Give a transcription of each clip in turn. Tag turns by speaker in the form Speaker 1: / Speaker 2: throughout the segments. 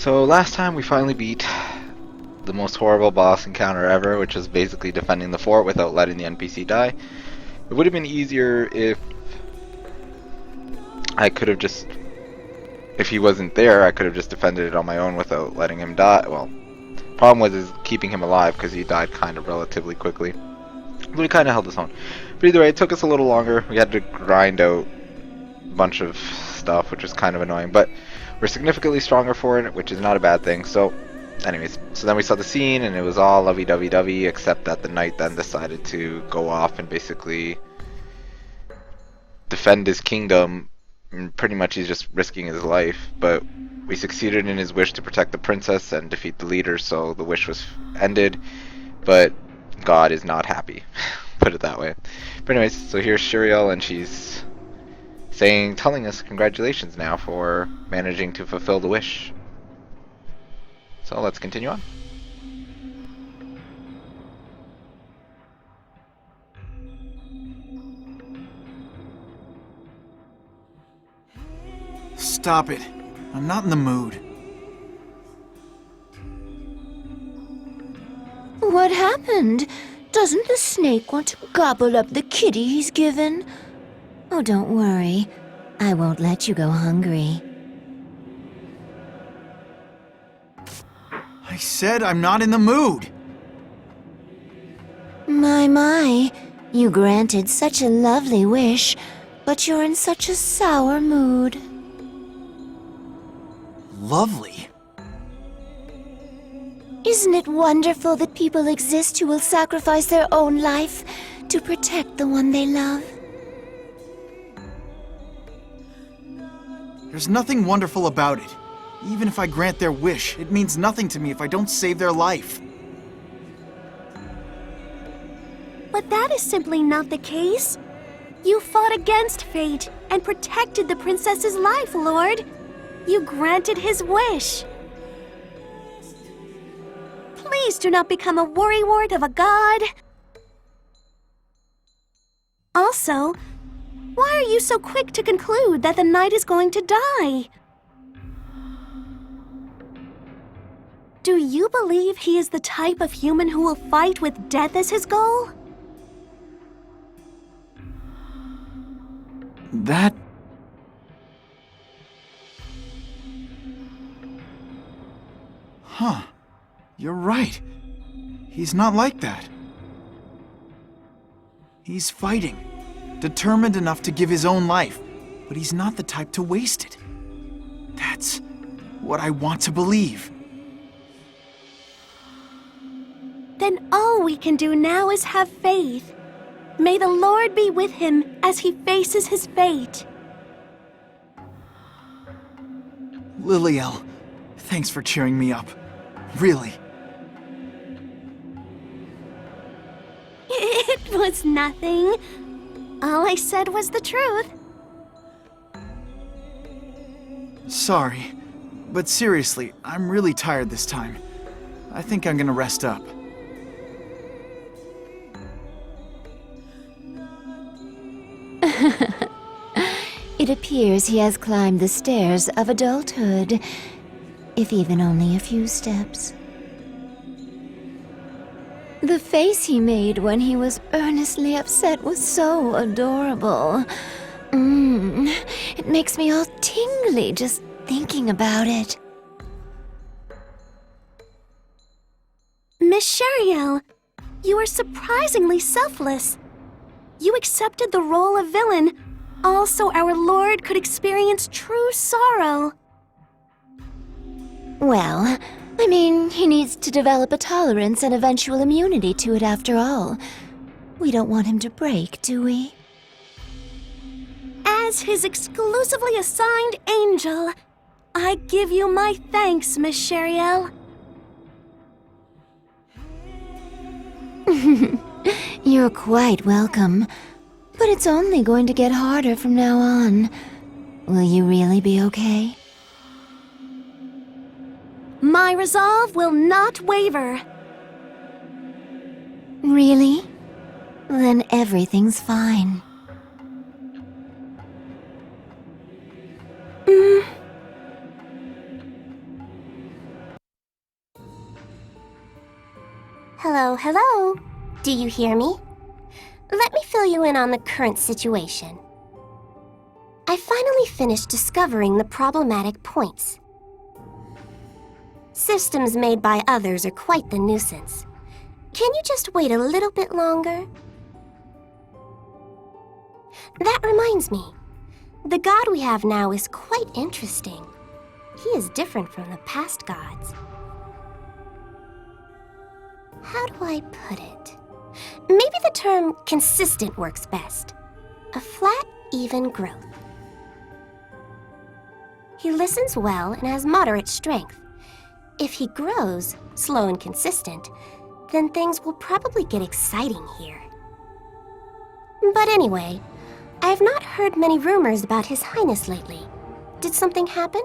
Speaker 1: So last time we finally beat the most horrible boss encounter ever, which was basically defending the fort without letting the NPC die. It would have been easier if I could have just, if he wasn't there, I could have just defended it on my own without letting him die. Well, problem was is keeping him alive because he died kind of relatively quickly. But we kind of held his own. But either way, it took us a little longer. We had to grind out a bunch of stuff, which was kind of annoying. But we're significantly stronger for it, which is not a bad thing. So, anyways, so then we saw the scene, and it was all lovey-dovey-dovey, except that the knight then decided to go off and basically defend his kingdom. And pretty much he's just risking his life. But we succeeded in his wish to protect the princess and defeat the leader, so the wish was ended. But God is not happy. Put it that way. But anyways, so here's Shuriel, and she's telling us congratulations now for managing to fulfill the wish. So let's continue on.
Speaker 2: Stop it. I'm not in the mood.
Speaker 3: What happened? Doesn't the snake want to gobble up the kitty he's given? Oh, don't worry. I won't let you go hungry.
Speaker 2: I said I'm not in the mood.
Speaker 3: My. You granted such a lovely wish, but you're in such a sour mood.
Speaker 2: Lovely.
Speaker 3: Isn't it wonderful that people exist who will sacrifice their own life to protect the one they love?
Speaker 2: There's nothing wonderful about it. Even if I grant their wish, it means nothing to me if I don't save their life.
Speaker 4: But that is simply not the case. You fought against fate and protected the princess's life, Lord. You granted his wish. Please do not become a worrywart of a god. Also, why are you so quick to conclude that the knight is going to die? Do you believe he is the type of human who will fight with death as his goal?
Speaker 2: That... Huh. You're right. He's not like that. He's fighting. Determined enough to give his own life, but he's not the type to waste it. That's what I want to believe.
Speaker 4: Then all we can do now is have faith. May the Lord be with him as he faces his fate.
Speaker 2: Liliel, thanks for cheering me up. Really.
Speaker 4: It was nothing. All I said was the truth.
Speaker 2: Sorry, but seriously, I'm really tired this time. I think I'm gonna rest up.
Speaker 3: It appears he has climbed the stairs of adulthood, if even only a few steps. The face he made when he was earnestly upset was so adorable. It makes me all tingly just thinking about it.
Speaker 4: Miss Shuriel, you are surprisingly selfless. You accepted the role of villain, also our Lord could experience true sorrow.
Speaker 3: Well, I mean, he needs to develop a tolerance and eventual immunity to it after all. We don't want him to break, do we?
Speaker 4: As his exclusively assigned angel, I give you my thanks, Miss Shuriel.
Speaker 3: You're quite welcome. But it's only going to get harder from now on. Will you really be okay?
Speaker 4: My resolve will not waver.
Speaker 3: Really? Then everything's fine.
Speaker 4: Hello, hello. Do you hear me? Let me fill you in on the current situation. I finally finished discovering the problematic points. Systems made by others are quite the nuisance. Can you just wait a little bit longer? That reminds me. The god we have now is quite interesting. He is different from the past gods. How do I put it? Maybe the term consistent works best. A flat, even growth. He listens well and has moderate strength. If he grows, slow and consistent, then things will probably get exciting here. But anyway, I have not heard many rumors about His Highness lately. Did something happen?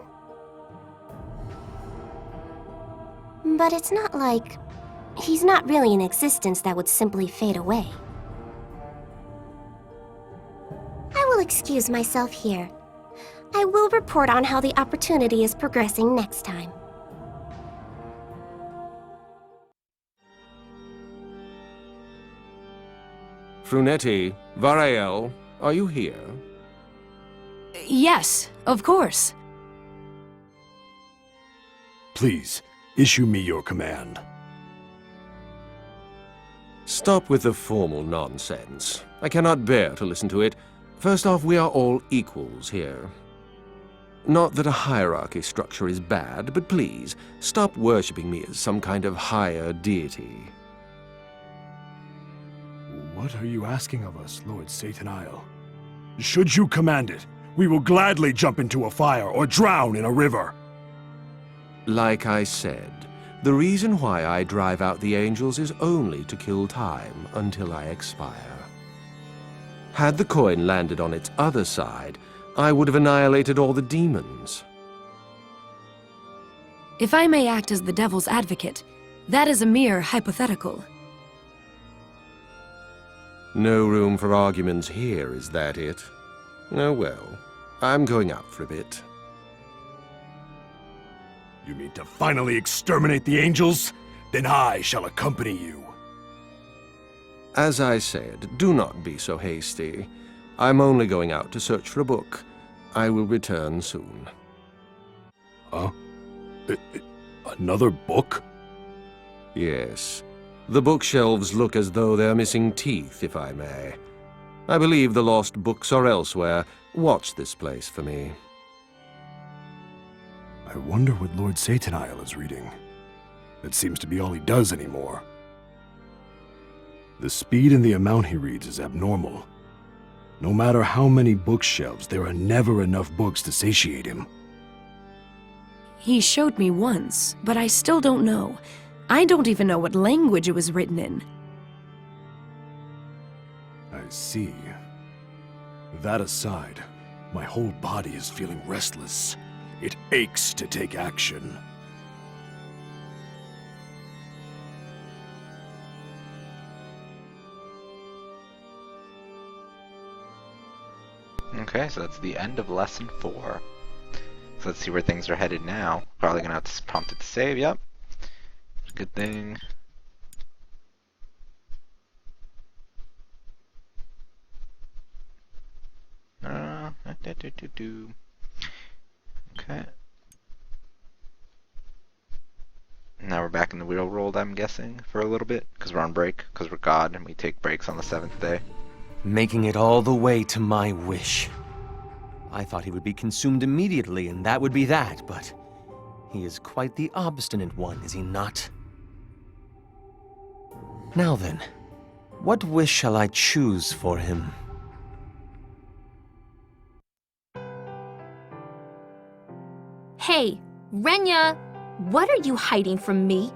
Speaker 4: But it's not like he's not really an existence that would simply fade away. I will excuse myself here. I will report on how the opportunity is progressing next time.
Speaker 5: Frunetti, Variel, are you here?
Speaker 6: Yes, of course.
Speaker 7: Please, issue me your command.
Speaker 5: Stop with the formal nonsense. I cannot bear to listen to it. First off, we are all equals here. Not that a hierarchy structure is bad, but please, stop worshipping me as some kind of higher deity.
Speaker 7: What are you asking of us, Lord Satanael? Should you command it, we will gladly jump into a fire or drown in a river.
Speaker 5: Like I said, the reason why I drive out the angels is only to kill time until I expire. Had the coin landed on its other side, I would have annihilated all the demons.
Speaker 6: If I may act as the devil's advocate, that is a mere hypothetical.
Speaker 5: No room for arguments here, is that it? Oh well, I'm going out for a bit.
Speaker 7: You mean to finally exterminate the angels? Then I shall accompany you.
Speaker 5: As I said, do not be so hasty. I'm only going out to search for a book. I will return soon.
Speaker 7: Huh? Another book?
Speaker 5: Yes. The bookshelves look as though they're missing teeth, if I may. I believe the lost books are elsewhere. Watch this place for me.
Speaker 7: I wonder what Lord Satanael is reading. That seems to be all he does anymore. The speed and the amount he reads is abnormal. No matter how many bookshelves, there are never enough books to satiate him.
Speaker 6: He showed me once, but I still don't know. I don't even know what language it was written in.
Speaker 7: I see. That aside, my whole body is feeling restless. It aches to take action.
Speaker 1: Okay, so that's the end of lesson 4. So let's see where things are headed now. Probably gonna have to prompt it to save, yep. Good thing. Okay. Now we're back in the real world, I'm guessing, for a little bit, because we're on break, because we're God, and we take breaks on the 7th day.
Speaker 8: Making it all the way to my wish. I thought he would be consumed immediately, and that would be that, but he is quite the obstinate one, is he not? Now then, what wish shall I choose for him?
Speaker 9: Hey, Renya, what are you hiding from me?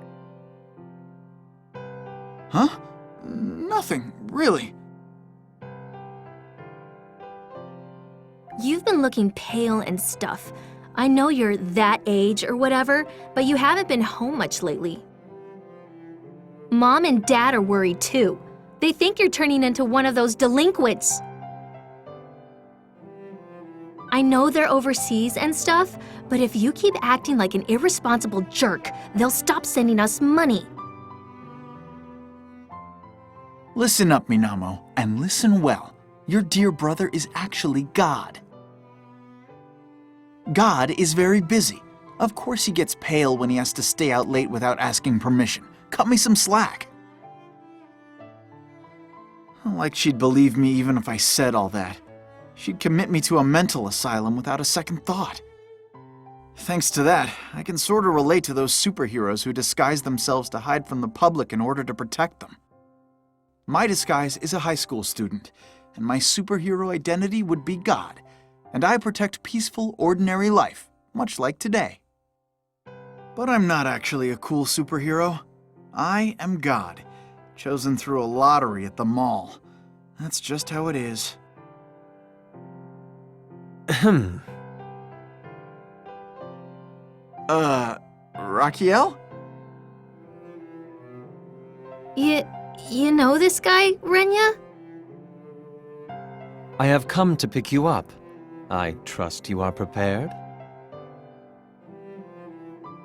Speaker 2: Huh? Nothing, really.
Speaker 9: You've been looking pale and stuff. I know you're that age or whatever, but you haven't been home much lately. Mom and Dad are worried too. They think you're turning into one of those delinquents. I know they're overseas and stuff, but if you keep acting like an irresponsible jerk, they'll stop sending us money.
Speaker 2: Listen up, Minamo, and listen well. Your dear brother is actually God. God is very busy. Of course he gets pale when he has to stay out late without asking permission. Cut me some slack. Like she'd believe me even if I said all that. She'd commit me to a mental asylum without a second thought. Thanks to that, I can sort of relate to those superheroes who disguise themselves to hide from the public in order to protect them. My disguise is a high school student, and my superhero identity would be God, and I protect peaceful, ordinary life, much like today. But I'm not actually a cool superhero. I am God, chosen through a lottery at the mall. That's just how it is. Raquiel?
Speaker 9: You know this guy, Renya?
Speaker 8: I have come to pick you up. I trust you are prepared?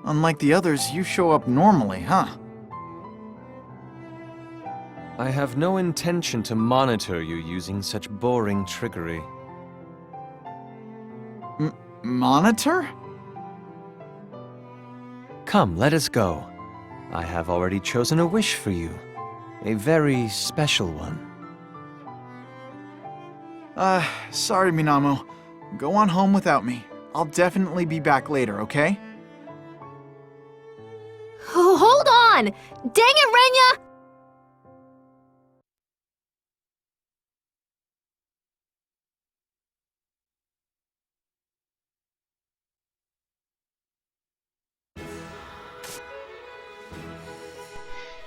Speaker 2: Unlike the others, you show up normally, huh?
Speaker 8: I have no intention to monitor you using such boring trickery.
Speaker 2: Monitor?
Speaker 8: Come, let us go. I have already chosen a wish for you. A very special one.
Speaker 2: Sorry, Minamo. Go on home without me. I'll definitely be back later, okay?
Speaker 9: Hold on! Dang it, Renya!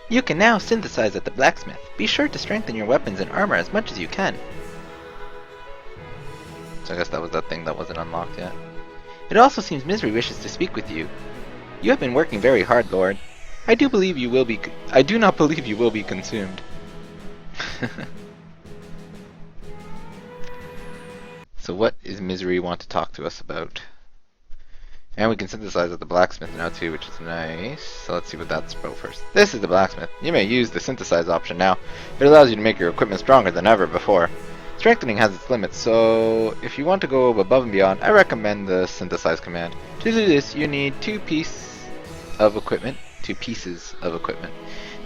Speaker 1: You can now synthesize at the blacksmith. Be sure to strengthen your weapons and armor as much as you can. So I guess that was that thing that wasn't unlocked yet. It also seems Misery wishes to speak with you. You have been working very hard, Lord. I do not believe you will be consumed. So what is Misery want to talk to us about? And we can synthesize at the blacksmith now too, which is nice. So let's see what that's about first. This is the blacksmith. You may use the synthesize option now. It allows you to make your equipment stronger than ever before. Strengthening has its limits, so if you want to go above and beyond, I recommend the synthesize command. To do this, you need two pieces of equipment.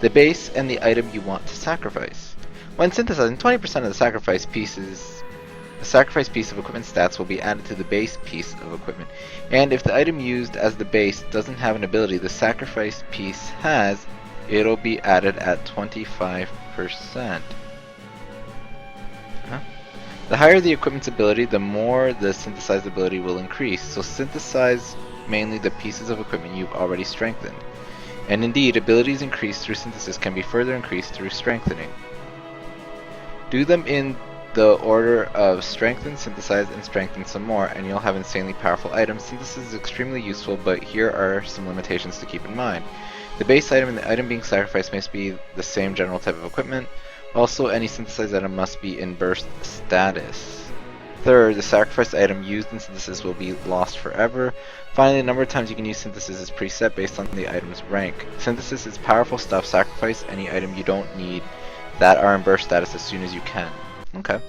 Speaker 1: The base and the item you want to sacrifice. When synthesizing, 20% of the sacrifice piece of equipment stats will be added to the base piece of equipment. And if the item used as the base doesn't have an ability the sacrifice piece has, it'll be added at 25%. The higher the equipment's ability, the more the synthesized ability will increase. So synthesize mainly the pieces of equipment you've already strengthened. And indeed, abilities increased through synthesis can be further increased through strengthening. Do them in the order of strengthen, synthesize, and strengthen some more, and you'll have insanely powerful items. Synthesis is extremely useful, but here are some limitations to keep in mind. The base item and the item being sacrificed must be the same general type of equipment. Also, any synthesized item must be in burst status. Third, the sacrificed item used in synthesis will be lost forever. Finally, the number of times you can use synthesis is preset based on the item's rank. Synthesis is powerful stuff. Sacrifice any item you don't need that are in burst status as soon as you can. Okay.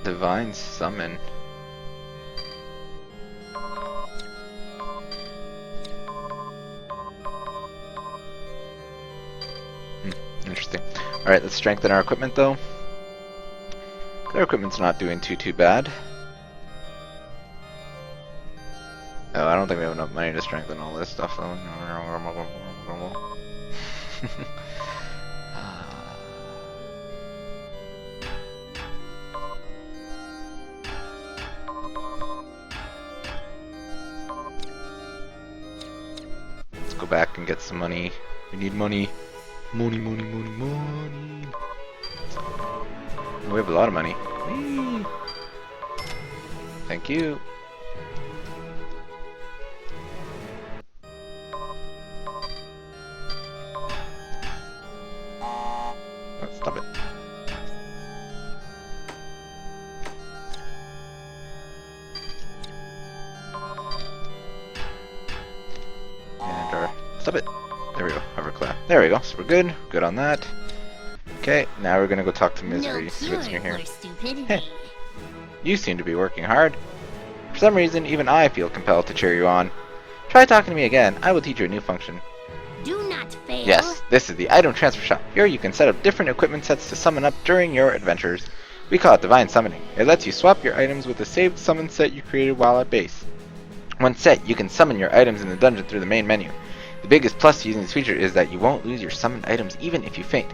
Speaker 1: Divine Summon. Interesting. Alright, let's strengthen our equipment though. Our equipment's not doing too bad. Oh, I don't think we have enough money to strengthen all this stuff though. Let's go back and get some money. We need money. Money. We have a lot of money. Whee! Thank you. Oh, stop it. And our... Stop it. There we go. Hoverclaw. There we go. So we're good. Good on that. Okay, now we're gonna go talk to Misery. See what's new here. Hey, you seem to be working hard. For some reason, even I feel compelled to cheer you on. Try talking to me again. I will teach you a new function.
Speaker 4: Do not fail.
Speaker 1: Yes, this is the item transfer shop. Here you can set up different equipment sets to summon up during your adventures. We call it Divine Summoning. It lets you swap your items with the saved summon set you created while at base. Once set, you can summon your items in the dungeon through the main menu. The biggest plus to using this feature is that you won't lose your summoned items even if you faint.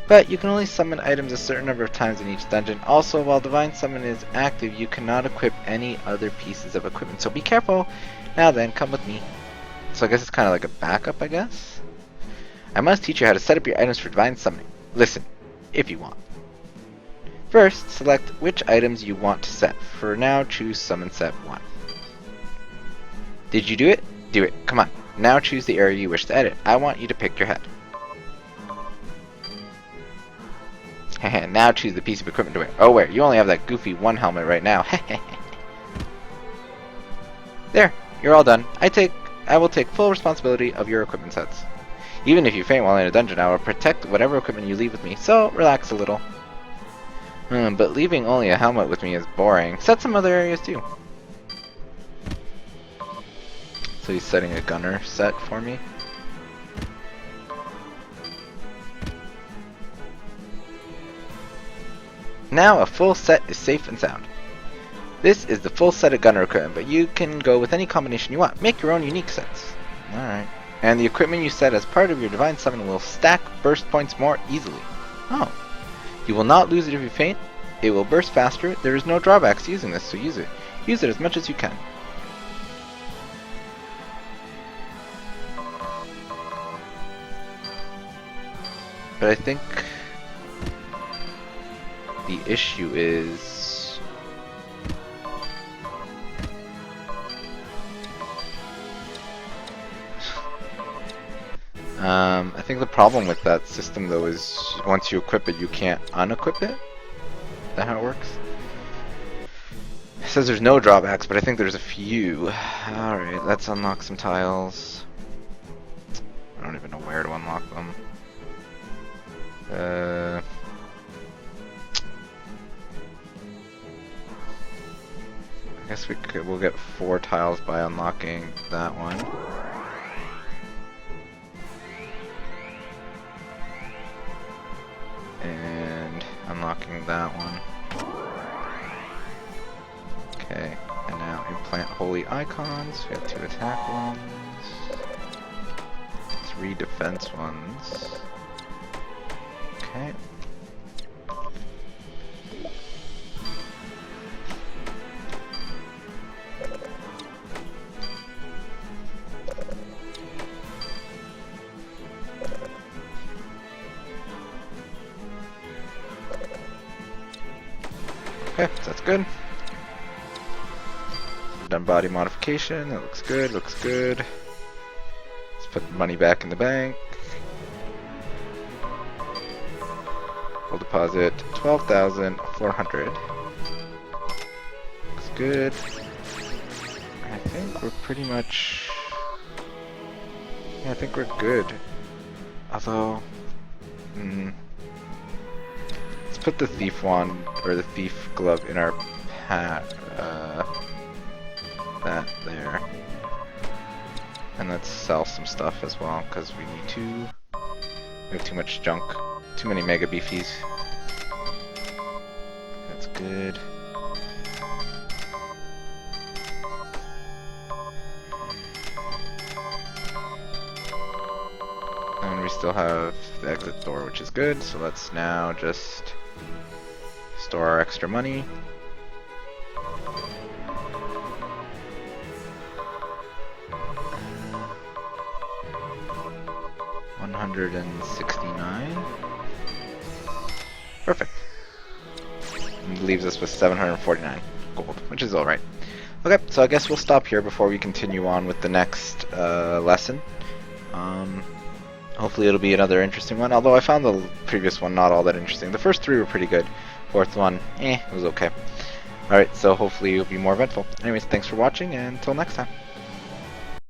Speaker 1: But you can only summon items a certain number of times in each dungeon. Also, while Divine Summon is active, you cannot equip any other pieces of equipment, so be careful. Now then, come with me. So I guess it's kind of like a backup, I guess? I must teach you how to set up your items for Divine Summoning. Listen, if you want. First, select which items you want to set. For now, choose Summon Set 1. Did you do it? Do it. Come on. Now choose the area you wish to edit. I want you to pick your head. Now choose the piece of equipment to wear. Oh wait, you only have that goofy one helmet right now. There, you're all done. I will take full responsibility of your equipment sets. Even if you faint while in a dungeon, I will protect whatever equipment you leave with me, so relax a little. But leaving only a helmet with me is boring. Set some other areas too. So he's setting a gunner set for me. Now a full set is safe and sound. This is the full set of gunner equipment, but you can go with any combination you want. Make your own unique sets. Alright. And the equipment you set as part of your Divine Summon will stack burst points more easily. Oh. You will not lose it if you faint. It will burst faster. There is no drawbacks to using this, so use it. Use it as much as you can. But I think the issue is I think the problem with that system though is once you equip it you can't unequip it. Is that how it works? It says there's no drawbacks, but I think there's a few. Alright, let's unlock some tiles. I don't even know where to unlock them. I guess we'll get 4 tiles by unlocking that one. And unlocking that one. Okay, and now implant holy icons. We have 2 attack ones, 3 defense ones. Okay. Okay, so that's good. We've done body modification. That looks good. Looks good. Let's put the money back in the bank. We'll deposit 12,400. Looks good. I think we're pretty much... Yeah, I think we're good. Although... let's put the thief wand, or the thief glove in our pack. That there. And let's sell some stuff as well, because we need to... We have too much junk. Too many mega beefies. That's good. And we still have the exit door, which is good. So let's now just store our extra money. $169. Perfect. And leaves us with 749 gold, which is alright. Okay, so I guess we'll stop here before we continue on with the next lesson. Hopefully it'll be another interesting one, although I found the previous one not all that interesting. The first 3 were pretty good. 4th one, it was okay. Alright, so hopefully it'll be more eventful. Anyways, thanks for watching, and until next time.